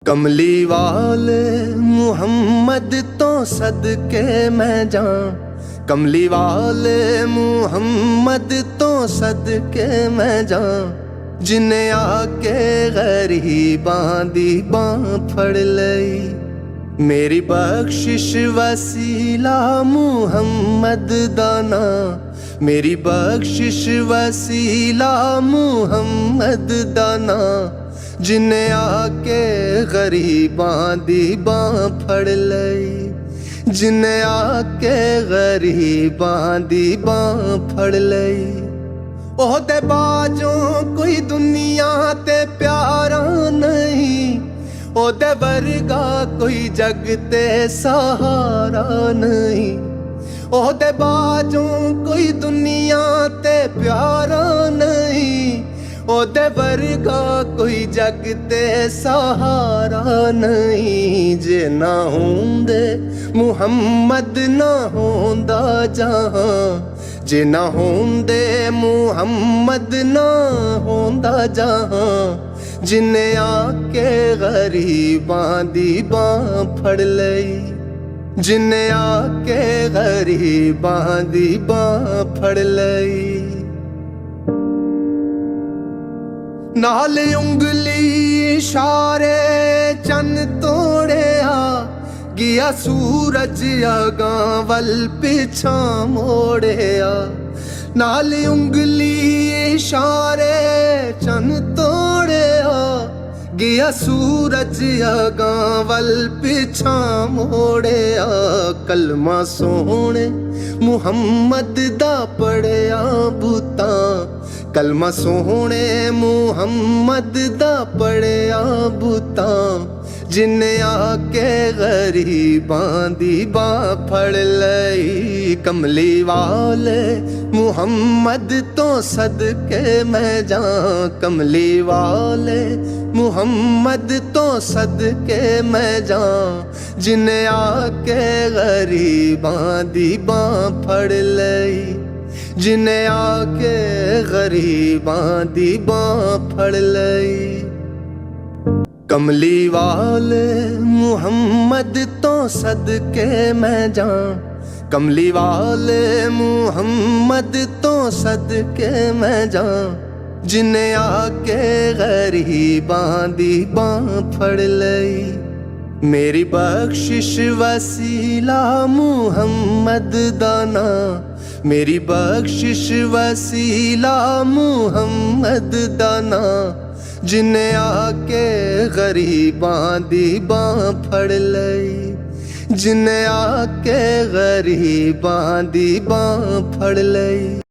कमली वाले मुहम्मद तो सदके मैं जाऊं। कमली वाले मुहम्मद तो सदके मैं जाऊं। जिन्हें आके गरीबां दी बां फड़ लई। मेरी बख्शिश वसीला मुहम्मद दाना। मेरी बख्शिश वसीला मुहम्मद दाना। जिन्हें आके गरीबां दी बां फड़ लई। जिन्हें आके गरीबां दी बां फड़ लई। ओहदे बाजों कोई दुनिया ते प्यारा नहीं। ओहदे वर्गा कोई जग ते सहारा नहीं। ओहदे बाजों कोई दुनिया ते प्यारा नहीं। ओहदे वर्गा कोई जग ते सहारा नहीं। जे ना होंदे मुहम्मद ना होंदा जहां। जे ना होंदे मुहम्मद ना होंदा जहां। जिन्हें आके गरीबां दी बां फड़ लई। जिन्हें आके गरीबां दी बां फड़ लई। नाल उंगली इशारे चन तोड़िया। गया सूरज अगां वल पिछा मोड़िया। नाल उंगली इशारे चन तोड़िया। गया सूरज अगां वल पिछा मोड़िया। कलमा सोहणे मुहम्मद दा पढ़िया बूतां। कलमा सोहणे मुहम्मद दा पढ़िया बूतां। जिन्हें आके गरीबां दी बां फड़ लई। कमली वाले मुहम्मद तो सदके मैं जाऊं। कमली वाले मुहम्मद तो सदके मैं जाऊं। जिन्हें आके गरीबां दी बां फड़ लई। जिन्हें आके गरीबां दी बां फड़ लई। कमली वाले मुहम्मद तो सदके मैं जाऊं। कमली वाले मुहम्मद तो सदके मैं जाऊं। जिन्हें आके गरीबां दी बां फड़ लई। मेरी बख्शिश वसीला मुहम्मद दाना। मेरी बख्शिश वसीला मुहम्मद दाना। जिन्हें आके गरीबां दी बां फड़ लई। जिन्हें आके गरीबां दी बां फड़ लई।